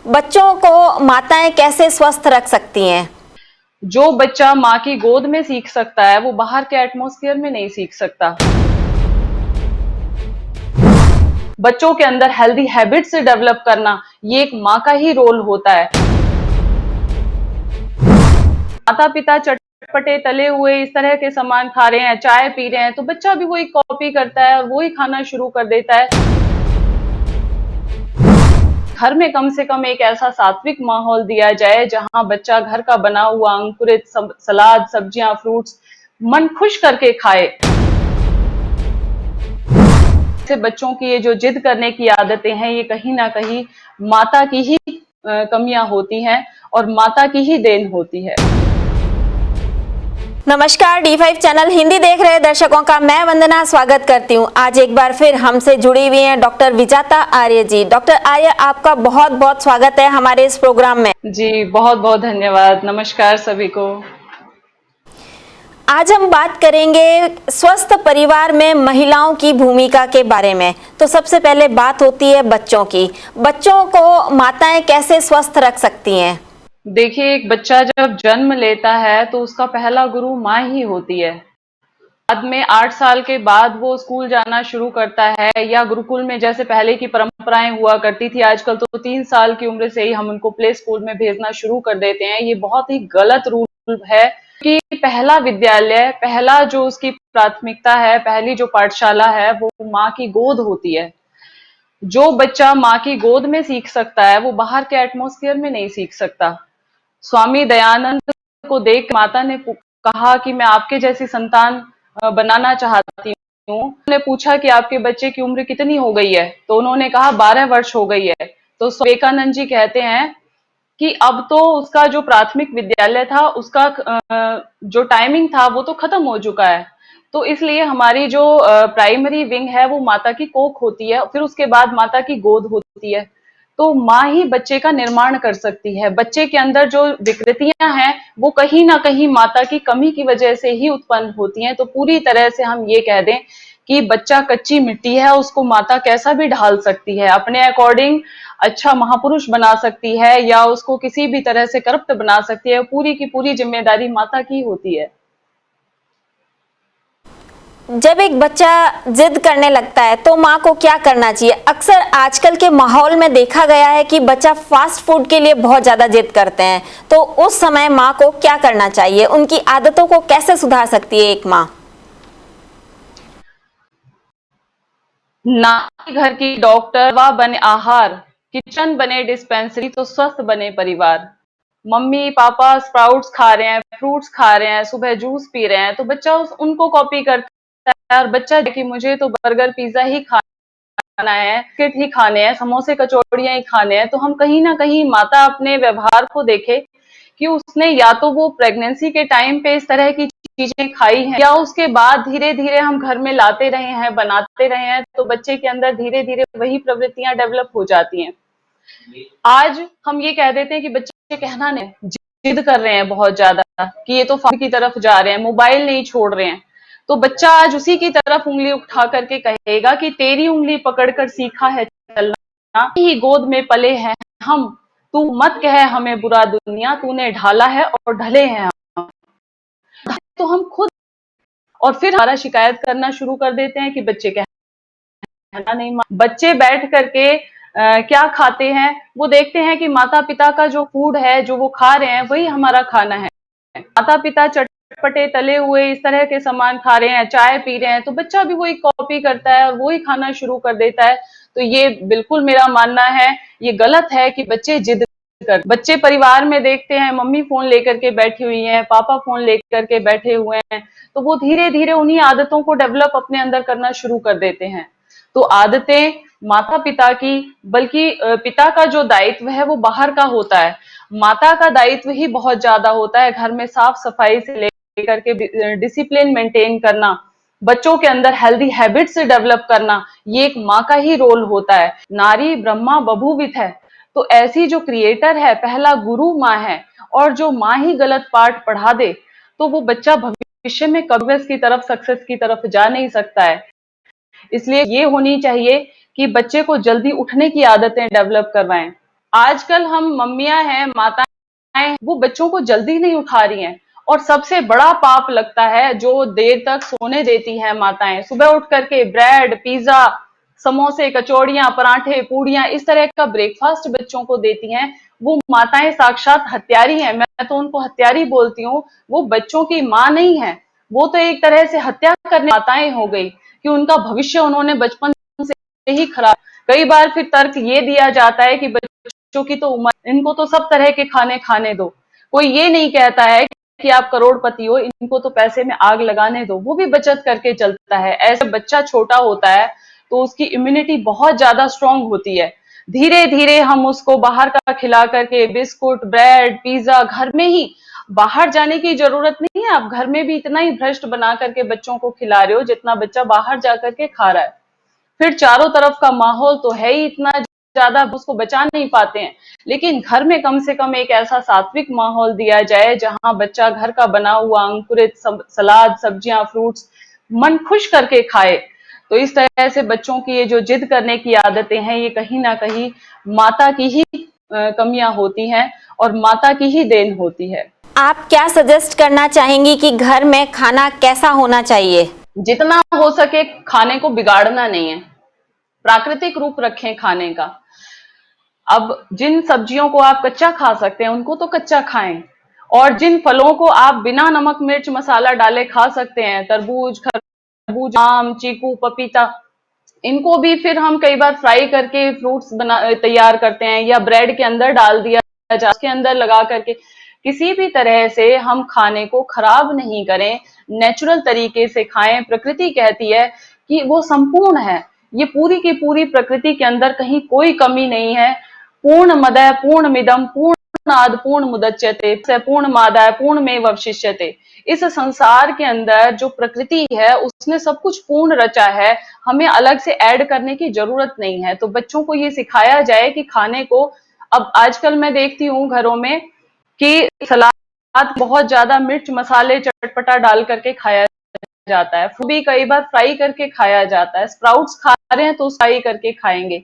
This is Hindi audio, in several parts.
बच्चों को माताएं कैसे स्वस्थ रख सकती हैं? जो बच्चा माँ की गोद में सीख सकता है वो बाहर के एटमॉस्फेयर में नहीं सीख सकता। बच्चों के अंदर हेल्दी हैबिट्स डेवलप करना ये एक माँ का ही रोल होता है। माता पिता चटपटे तले हुए इस तरह के सामान खा रहे हैं, चाय पी रहे हैं, तो बच्चा भी वही कॉपी करता है और वही खाना शुरू कर देता है। घर में कम से कम एक ऐसा सात्विक माहौल दिया जाए जहां बच्चा घर का बना हुआ अंकुरित सलाद, सब्जियां, फ्रूट्स मन खुश करके खाए। से बच्चों की ये जो जिद करने की आदतें हैं ये कहीं ना कहीं माता की ही कमियां होती हैं और माता की ही देन होती है। नमस्कार, D5 चैनल हिंदी देख रहे दर्शकों का मैं वंदना स्वागत करती हूं। आज एक बार फिर हमसे जुड़ी हुई हैं डॉक्टर विजाता आर्य जी। डॉक्टर आर्य, आपका बहुत बहुत स्वागत है हमारे इस प्रोग्राम में। जी बहुत बहुत धन्यवाद। नमस्कार सभी को। आज हम बात करेंगे स्वस्थ परिवार में महिलाओं की भूमिका के बारे में। तो सबसे पहले बात होती है बच्चों की। बच्चों को माताएं कैसे स्वस्थ रख सकती हैं? देखिए, एक बच्चा जब जन्म लेता है तो उसका पहला गुरु माँ ही होती है। बाद में 8 साल के बाद वो स्कूल जाना शुरू करता है या गुरुकुल में जैसे पहले की परंपराएं हुआ करती थी, आजकल तो 3 साल की उम्र से ही हम उनको प्ले स्कूल में भेजना शुरू कर देते हैं। ये बहुत ही गलत रूल है कि पहला विद्यालय, पहला जो उसकी प्राथमिकता है, पहली जो पाठशाला है वो माँ की गोद होती है। जो बच्चा माँ की गोद में सीख सकता है वो बाहर के एटमॉस्फेयर में नहीं सीख सकता। स्वामी दयानंद को देख माता ने कहा कि मैं आपके जैसी संतान बनाना चाहती हूँ। उन्होंने पूछा कि आपके बच्चे की उम्र कितनी हो गई है, तो उन्होंने कहा 12 वर्ष हो गई है। तो विवेकानंद जी कहते हैं कि अब तो उसका जो प्राथमिक विद्यालय था उसका जो टाइमिंग था वो तो खत्म हो चुका है। तो इसलिए हमारी जो प्राइमरी विंग है वो माता की कोख होती है, फिर उसके बाद माता की गोद होती है। तो माँ ही बच्चे का निर्माण कर सकती है। बच्चे के अंदर जो विकृतियां हैं वो कहीं ना कहीं माता की कमी की वजह से ही उत्पन्न होती हैं। तो पूरी तरह से हम ये कह दें कि बच्चा कच्ची मिट्टी है, उसको माता कैसा भी ढाल सकती है, अपने अकॉर्डिंग अच्छा महापुरुष बना सकती है या उसको किसी भी तरह से करप्ट बना सकती है। पूरी की पूरी जिम्मेदारी माता की होती है। जब एक बच्चा जिद करने लगता है तो माँ को क्या करना चाहिए? अक्सर आजकल के माहौल में देखा गया है कि बच्चा फास्ट फूड के लिए बहुत ज्यादा जिद करते हैं, तो उस समय माँ को क्या करना चाहिए? उनकी आदतों को कैसे सुधार सकती है एक माँ? ना कि घर की डॉक्टर व बने आहार, किचन बने डिस्पेंसरी तो स्वस्थ बने परिवार। मम्मी पापा स्प्राउट्स खा रहे हैं, फ्रूट्स खा रहे हैं, सुबह जूस पी रहे हैं, तो बच्चा उनको कॉपी करता है और बच्चा कि मुझे तो बर्गर पिज्जा ही खाना है, बिस्किट ही खाने हैं, समोसे कचौड़ियां ही खाने हैं। तो हम कहीं ना कहीं माता अपने व्यवहार को देखे कि उसने या तो वो प्रेगनेंसी के टाइम पे इस तरह की चीजें खाई हैं या उसके बाद धीरे धीरे हम घर में लाते रहे हैं, बनाते रहे हैं, तो बच्चे के अंदर धीरे धीरे वही प्रवृत्तियां डेवलप हो जाती हैं। आज हम ये कह देते हैं कि बच्चे कहना नहीं, जिद कर रहे हैं बहुत ज्यादा कि ये तो फास्ट की तरफ जा रहे हैं, मोबाइल नहीं छोड़ रहे हैं। तो बच्चा आज उसी की तरफ उंगली उठा करके कहेगा कि तेरी उंगली पकड़कर सीखा है चलना, ही गोद में पले हैं हम, तू मत कह हमें बुरा दुनिया, तूने ढाला है और ढले हैं हम। तो हम खुद और फिर हमारा शिकायत करना शुरू कर देते हैं कि बच्चे कहना नहीं। बच्चे बैठ करके क्या खाते हैं वो देखते हैं कि माता पिता का जो फूड है जो वो खा रहे हैं वही हमारा खाना है। माता पिता चटपटे तले हुए इस तरह के सामान खा रहे हैं, चाय पी रहे हैं, तो बच्चा भी वही कॉपी करता है और वही खाना शुरू कर देता है। तो ये बिल्कुल मेरा मानना है, ये गलत है कि बच्चे जिद कर, बच्चे परिवार में देखते हैं मम्मी फोन लेकर के बैठी हुई हैं, पापा फोन लेकर के बैठे हुए हैं, तो वो धीरे धीरे उन्हीं आदतों को डेवलप अपने अंदर करना शुरू कर देते हैं। तो आदतें माता पिता की, बल्कि पिता का जो दायित्व है वो बाहर का होता है, माता का दायित्व ही बहुत ज्यादा होता है। घर में साफ सफाई से लेकर के डिसिप्लिन मेंटेन करना, बच्चों के अंदर हेल्दी हैबिट्स डेवलप करना, ये एक माँ का ही रोल होता है। नारी ब्रह्मा बभूवित है, तो ऐसी जो क्रिएटर है, पहला गुरु माँ है, और जो माँ ही गलत पाठ पढ़ा दे तो वो बच्चा भविष्य में कभी की तरफ, सक्सेस की तरफ जा नहीं सकता है। इसलिए ये होनी चाहिए कि बच्चे को जल्दी उठने की आदतें डेवलप करवाएं। आजकल हम मम्मियां हैं, माताएं हैं, वो बच्चों को जल्दी नहीं उठा रही हैं। और सबसे बड़ा पाप लगता है जो देर तक सोने देती है माताएं, सुबह उठ करके ब्रेड, पिज्जा, समोसे, कचौड़ियां, पराठे, पूड़ियां, इस तरह का ब्रेकफास्ट बच्चों को देती हैं। वो माताएं साक्षात हत्यारी हैं, मैं तो उनको हत्यारी बोलती हूँ। वो बच्चों की माँ नहीं है, वो तो एक तरह से हत्या करने माताएं हो गई, कि उनका भविष्य उन्होंने बचपन से ही खराब। कई बार फिर तर्क ये दिया जाता है कि बच्चों की तो उम्र, इनको तो सब तरह के खाने खाने दो। कोई ये नहीं कहता है कि आप करोड़पति हो, इनको तो पैसे में आग लगाने दो, वो भी बचत करके चलता है। ऐसे बच्चा छोटा होता है तो उसकी इम्यूनिटी बहुत ज्यादा स्ट्रांग होती है। धीरे धीरे हम उसको बाहर का खिला करके बिस्कुट, ब्रेड, पिज्जा घर में ही, बाहर जाने की जरूरत नहीं है। आप घर में भी इतना ही भ्रष्ट बना करके बच्चों को खिला रहे हो जितना बच्चा बाहर जाकर के खा रहा है। फिर चारों तरफ का माहौल तो है ही इतना ज्यादा, उसको बचा नहीं पाते हैं। लेकिन घर में कम से कम एक ऐसा सात्विक माहौल दिया जाए जहां बच्चा घर का बना हुआ अंकुरित सलाद, सब्जियां, फ्रूट्स मन खुश करके खाए। तो इस तरह से बच्चों की ये जो जिद करने की आदतें हैं, ये कहीं ना कहीं माता की ही कमियां होती हैं और माता की ही देन होती है। आप क्या सजेस्ट करना चाहेंगी कि घर में खाना कैसा होना चाहिए? जितना हो सके खाने को बिगाड़ना नहीं है, प्राकृतिक रूप रखें खाने का। अब जिन सब्जियों को आप कच्चा खा सकते हैं उनको तो कच्चा खाएं, और जिन फलों को आप बिना नमक मिर्च मसाला डाले खा सकते हैं, तरबूज, खरबूज, आम, चीकू, पपीता, इनको भी फिर हम कई बार फ्राई करके फ्रूट्स बना तैयार करते हैं, या ब्रेड के अंदर डाल दिया जाए, उसके अंदर लगा करके। किसी भी तरह से हम खाने को खराब नहीं करें, नेचुरल तरीके से खाएं। प्रकृति कहती है कि वो संपूर्ण है, ये पूरी की पूरी प्रकृति के अंदर कहीं कोई कमी नहीं है। पूर्णमदः पूर्णमिदं पूर्णात् पूर्णमुदच्यते पूर्णमादाय पूर्णमेवावशिष्यते। इस संसार के अंदर जो प्रकृति है उसने सब कुछ पूर्ण रचा है, हमें अलग से ऐड करने की जरूरत नहीं है। तो बच्चों को ये सिखाया जाए कि खाने को, अब आजकल मैं देखती हूँ घरों में कि सलाद बहुत ज्यादा मिर्च मसाले चटपटा डाल करके खाया जाता है, फ्रूट भी कई बार फ्राई करके खाया जाता है। स्प्राउट्स खा रहे हैं तो फ्राई करके खाएंगे,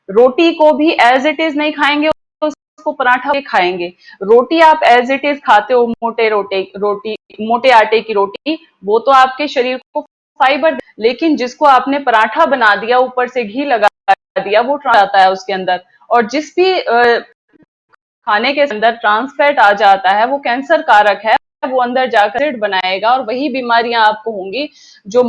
रोटी को भी एज इट इज नहीं खाएंगे, उसको पराठा भी खाएंगे। रोटी आप एज इट इज खाते हो, मोटे आटे की रोटी, वो तो आपके शरीर को फाइबर, लेकिन जिसको आपने पराठा बना दिया, ऊपर से घी लगा दिया, वो जाता है उसके अंदर। और जिस भी खाने के अंदर ट्रांसफैट आ जाता है वो कैंसर कारक है, वो अंदर जाकर एसिड बनाएगा और वही बीमारियां आपको होंगी जो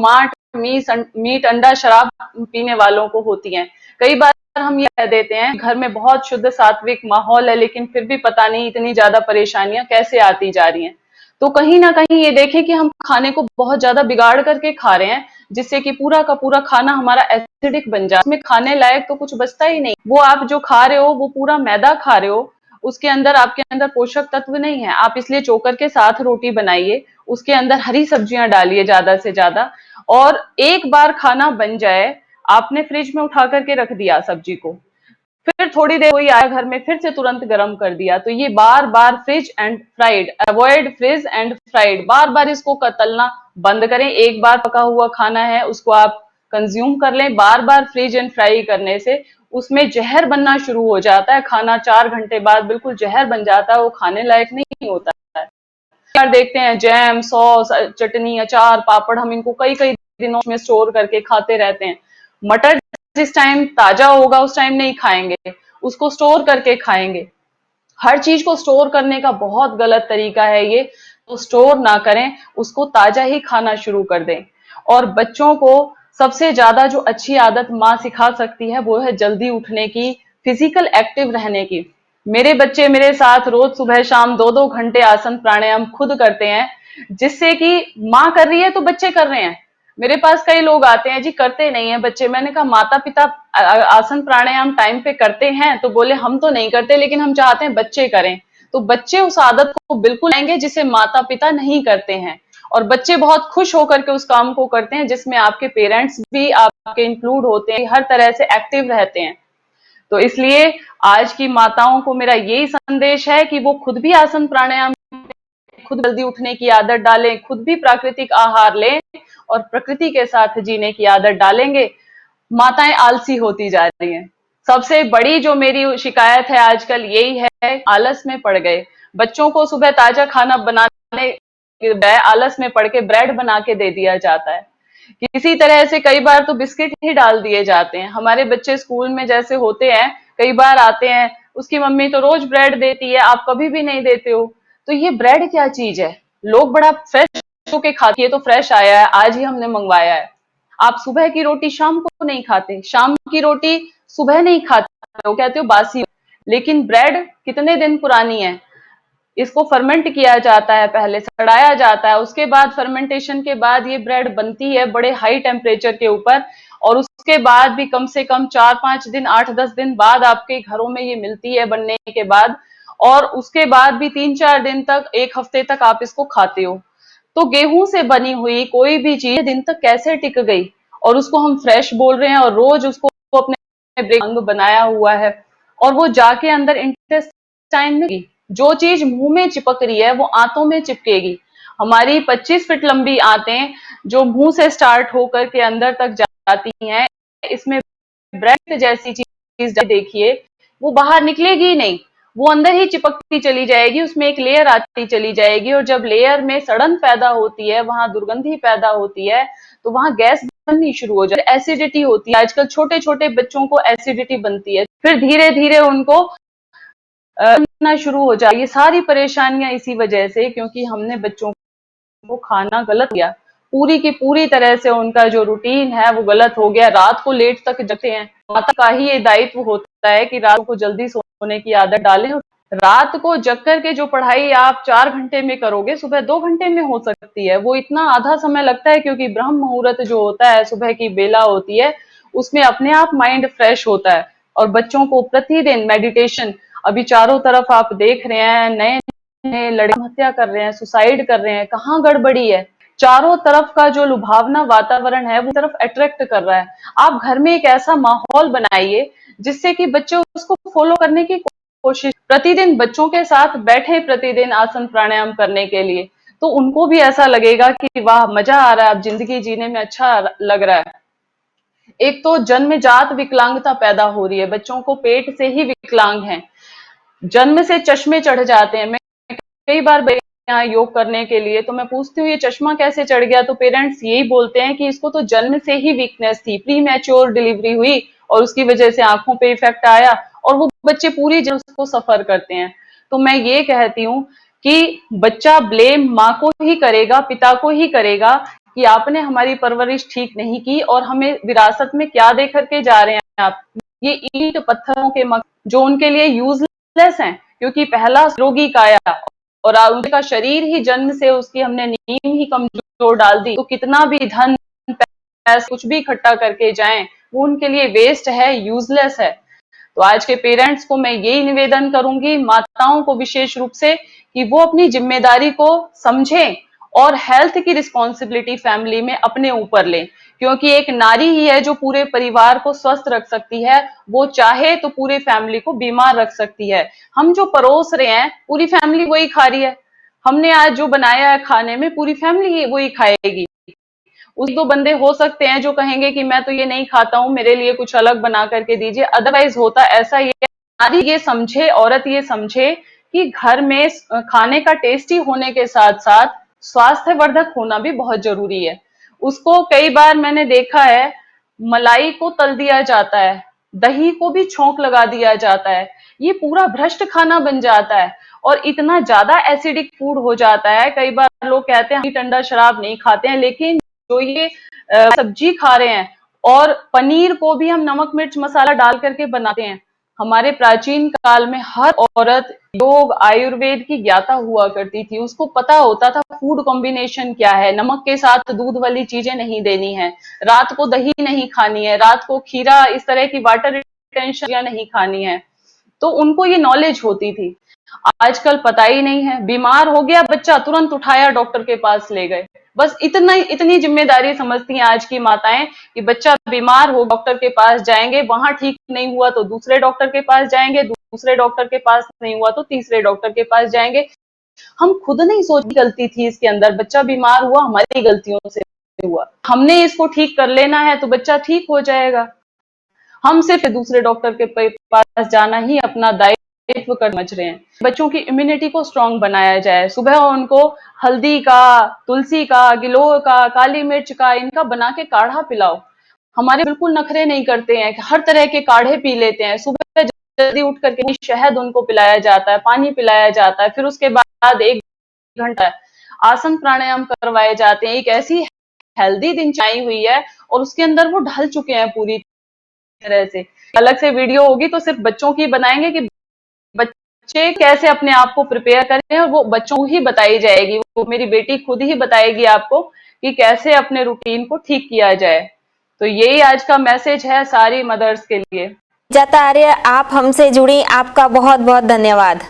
मीट अंडा शराब पीने वालों को होती हैं। कई बार हम ये कह देते हैं घर में बहुत शुद्ध सात्विक माहौल है, लेकिन फिर भी पता नहीं इतनी ज्यादा परेशानियां कैसे आती जा रही हैं। तो कहीं ना कहीं ये देखें कि हम खाने को बहुत ज्यादा बिगाड़ करके खा रहे हैं, जिससे कि पूरा का पूरा खाना हमारा एसिडिक बन जाए, उसमें खाने लायक तो कुछ बचता ही नहीं। वो आप जो खा रहे हो वो पूरा मैदा खा रहे हो, उसके अंदर आपके अंदर पोषक तत्व नहीं है। आप इसलिए चोकर के साथ रोटी बनाइए, उसके अंदर हरी सब्जियां डालिए ज्यादा से ज्यादा, और एक बार खाना बन जाए, आपने फ्रिज में उठा करके रख दिया सब्जी को, फिर थोड़ी देर कोई आया घर में, फिर से तुरंत गर्म कर दिया। तो ये बार बार fridge and fried, avoid fridge and fried, बार बार इसको तलना बंद करें। एक बार पका हुआ खाना है उसको आप कंज्यूम कर लें, बार बार फ्रिज एंड फ्राई करने से उसमें जहर बनना शुरू हो जाता है। खाना 4 घंटे बाद बिल्कुल जहर बन जाता है, वो खाने लायक नहीं होता है। यार देखते हैं जैम, सॉस, चटनी, अचार, पापड़, हम इनको कई कई दिनों में स्टोर करके खाते रहते हैं। मटर जिस टाइम ताजा होगा उस टाइम नहीं खाएंगे, उसको स्टोर करके खाएंगे। हर चीज को स्टोर करने का बहुत गलत तरीका है ये, तो स्टोर ना करें, उसको ताजा ही खाना शुरू कर दें। और बच्चों को सबसे ज्यादा जो अच्छी आदत माँ सिखा सकती है वो है जल्दी उठने की, फिजिकल एक्टिव रहने की। मेरे बच्चे मेरे साथ रोज सुबह शाम 2-2 घंटे आसन प्राणायाम खुद करते हैं, जिससे कि माँ कर रही है तो बच्चे कर रहे हैं। मेरे पास कई लोग आते हैं जी करते नहीं है बच्चे, मैंने कहा माता पिता आसन प्राणायाम टाइम पे करते हैं, तो बोले हम तो नहीं करते लेकिन हम चाहते हैं बच्चे करें। तो बच्चे उस आदत को बिल्कुल आएंगे जिसे माता पिता नहीं करते हैं, और बच्चे बहुत खुश होकर के उस काम को करते हैं जिसमें आपके पेरेंट्स भी आपके इंक्लूड होते हैं, हर तरह से एक्टिव रहते हैं। तो इसलिए आज की माताओं को मेरा यही संदेश है कि वो खुद भी आसन प्राणायाम, खुद जल्दी उठने की आदत डालें, खुद भी प्राकृतिक आहार लें और प्रकृति के साथ जीने की आदत डालेंगे। माताएं आलसी होती जा रही हैं। सबसे बड़ी जो मेरी शिकायत है आजकल यही है, आलस में पड़ गए। बच्चों को सुबह ताजा खाना बनाने के बजाय आलस में पड़ के ब्रेड बना के दे दिया जाता है। किसी तरह से कई बार तो बिस्किट ही डाल दिए जाते हैं। हमारे बच्चे स्कूल में जैसे होते हैं, कई बार आते हैं, उसकी मम्मी तो रोज ब्रेड देती है, आप कभी भी नहीं देते हो। तो ये ब्रेड क्या चीज है? लोग बड़ा फ्रेश होके खाती है, तो फ्रेश आया है, आज ही हमने मंगवाया है। आप सुबह की रोटी शाम को नहीं खाते, शाम की रोटी सुबह नहीं खाते हो, कहते हो बासी। लेकिन ब्रेड कितने दिन पुरानी है, इसको फर्मेंट किया जाता है, पहले सड़ाया जाता है, उसके बाद फर्मेंटेशन के बाद ये ब्रेड बनती है बड़े हाई टेम्परेचर के ऊपर। और उसके बाद भी कम से कम 4-5 दिन, 8-10 दिन बाद आपके घरों में ये मिलती है बनने के बाद। और उसके बाद भी 3-4 दिन तक, एक हफ्ते तक आप इसको खाते हो। तो गेहूं से बनी हुई कोई भी चीज दिन तक कैसे टिक गई? और उसको हम फ्रेश बोल रहे हैं, और रोज उसको अपने ब्रेक अंग बनाया हुआ है, और वो जाके अंदर इंटेस्टाइन में, जो चीज मुंह में चिपक रही है वो आंतों में चिपकेगी। हमारी 25 फीट लंबी आंतें जो मुंह से स्टार्ट होकर के अंदर तक जाती हैं, इसमें ब्रेड जैसी चीज देखिए, वो बाहर निकलेगी ही नहीं, वो अंदर ही चिपकती चली जाएगी, उसमें एक लेयर आती चली जाएगी, और जब लेयर में सड़न पैदा होती है, वहां दुर्गंधी पैदा होती है, तो वहां गैस बननी शुरू हो जाती है, एसिडिटी होती है। आजकल छोटे छोटे बच्चों को एसिडिटी बनती है, फिर धीरे धीरे उनको बनना शुरू हो जाए। ये सारी परेशानियां इसी वजह से, क्योंकि हमने बच्चों को खाना गलत दिया, पूरी की पूरी तरह से उनका जो रूटीन है वो गलत हो गया। रात को लेट तक जगते हैं, माता का ही ये दायित्व होता है कि रात को जल्दी सोने की आदत डालें। रात को जग करके जो पढ़ाई आप 4 घंटे में करोगे, सुबह 2 घंटे में हो सकती है। वो इतना आधा समय लगता है, क्योंकि ब्रह्म मुहूर्त जो होता है, सुबह की बेला होती है, उसमें अपने आप माइंड फ्रेश होता है। और बच्चों को प्रतिदिन मेडिटेशन, अभी चारों तरफ आप देख रहे हैं, नए लड़के हत्या कर रहे हैं, सुसाइड कर रहे हैं, कहाँ गड़बड़ी है? चारों तरफ का जो लुभावना वातावरण है वो तरफ अट्रैक्ट कर रहा है। आप घर में एक ऐसा माहौल बनाइए जिससे कि बच्चे उसको फॉलो करने की कोशिश, प्रतिदिन बच्चों के साथ बैठे, प्रतिदिन आसन प्राणायाम करने के लिए, तो उनको भी ऐसा लगेगा कि वाह, मजा आ रहा है, अब जिंदगी जीने में अच्छा लग रहा है। एक तो जन्मजात विकलांगता पैदा हो रही है, बच्चों को पेट से ही विकलांग हैं, जन्म से चश्मे चढ़ जाते हैं। मैं कई बार यहाँ योग करने के लिए, तो मैं पूछती हूँ ये चश्मा कैसे चढ़ गया, तो पेरेंट्स यही बोलते हैं कि इसको तो जन्म से ही वीकनेस थी, प्री मैच्योर डिलीवरी हुई, और उसकी वजह से आंखों पे इफेक्ट आया, और वो बच्चे पूरी जिंदगी उसको सफर करते हैं। तो मैं ये कहती हूँ कि बच्चा ब्लेम माँ को ही करेगा, पिता को ही करेगा, कि आपने हमारी परवरिश ठीक नहीं की, और हमें विरासत में क्या दे करके जा रहे हैं आप, ये ईंट पत्थरों के मग जो उनके लिए यूजलेस हैं, क्योंकि पहला रोगी काया, और उनका शरीर ही जन्म से उसकी हमने नींव ही कमजोर डाल दी, तो कितना भी धन पैसा कुछ भी इकट्ठा करके जाएं, वो उनके लिए वेस्ट है, यूजलेस है। तो आज के पेरेंट्स को मैं यही निवेदन करूंगी, माताओं को विशेष रूप से, कि वो अपनी जिम्मेदारी को समझें, और हेल्थ की रिस्पॉन्सिबिलिटी फैमिली में अपने ऊपर लें, क्योंकि एक नारी ही है जो पूरे परिवार को स्वस्थ रख सकती है, वो चाहे तो पूरे फैमिली को बीमार रख सकती है। हम जो परोस रहे हैं, पूरी फैमिली वही खा रही है, हमने आज जो बनाया है खाने में, पूरी फैमिली वही खाएगी। उस दो बंदे हो सकते हैं जो कहेंगे कि मैं तो ये नहीं खाता हूं, मेरे लिए कुछ अलग बना करके दीजिए, अदरवाइज होता ऐसा ही है। नारी ये समझे, औरत ये समझे कि घर में खाने का टेस्टी होने के साथ साथ स्वास्थ्यवर्धक होना भी बहुत जरूरी है। उसको कई बार मैंने देखा है, मलाई को तल दिया जाता है, दही को भी छौंक लगा दिया जाता है, ये पूरा भ्रष्ट खाना बन जाता है, और इतना ज्यादा एसिडिक फूड हो जाता है। कई बार लोग कहते हैं ठंडा शराब नहीं खाते हैं, लेकिन जो ये सब्जी खा रहे हैं, और पनीर को भी हम नमक मिर्च मसाला डाल करके बनाते हैं। हमारे प्राचीन काल में हर औरत योग आयुर्वेद की ज्ञाता हुआ करती थी, उसको पता होता था फूड कॉम्बिनेशन क्या है, नमक के साथ दूध वाली चीजें नहीं देनी है, रात को दही नहीं खानी है, रात को खीरा, इस तरह की वाटर रिटेंशन नहीं खानी है, तो उनको ये नॉलेज होती थी। आजकल पता ही नहीं है, बीमार हो गया बच्चा, तुरंत उठाया डॉक्टर के पास ले गए, बस इतना, इतनी जिम्मेदारी समझती हैं आज की माताएं, कि बच्चा बीमार हो डॉक्टर के पास जाएंगे, वहां ठीक नहीं हुआ तो दूसरे डॉक्टर के पास जाएंगे, दूसरे डॉक्टर के पास नहीं हुआ तो तीसरे डॉक्टर के पास जाएंगे। हम खुद नहीं सोच, गलती थी इसके अंदर, बच्चा बीमार हुआ हमारी गलतियों से हुआ, हमने इसको ठीक कर लेना है तो बच्चा ठीक हो जाएगा। हम सिर्फ दूसरे डॉक्टर के पास जाना ही अपना दायित्व कर समझ रहे हैं। बच्चों की इम्यूनिटी को स्ट्रांग बनाया जाए, सुबह उनको हल्दी का, तुलसी का, गिलोय का, काली मिर्च का, इनका बना के काढ़ा पिलाओ। हमारे बिल्कुल नखरे नहीं करते हैं, हर तरह के काढ़े पी लेते हैं। सुबह जल्दी उठ करके शहद उनको पिलाया जाता है, पानी पिलाया जाता है, फिर उसके बाद 1 घंटा आसन प्राणायाम करवाए जाते हैं। एक ऐसी हेल्दी दिनचर्या हुई है और उसके अंदर वो ढल चुके हैं पूरी तरह से। अलग से वीडियो होगी तो सिर्फ बच्चों की बनाएंगे कि बच्चे कैसे अपने आप को प्रिपेयर करें, और वो बच्चों को ही बताई जाएगी। वो मेरी बेटी खुद ही बताएगी आपको कि कैसे अपने रूटीन को ठीक किया जाए। तो यही आज का मैसेज है सारी मदर्स के लिए। जाता आर्य, आप हमसे जुड़ी, आपका बहुत बहुत धन्यवाद।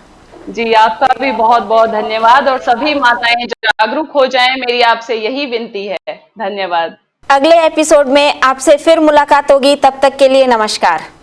जी, आपका भी बहुत बहुत धन्यवाद, और सभी माताएं जागरूक हो जाएं, मेरी आपसे यही विनती है। धन्यवाद। अगले एपिसोड में आपसे फिर मुलाकात होगी, तब तक के लिए नमस्कार।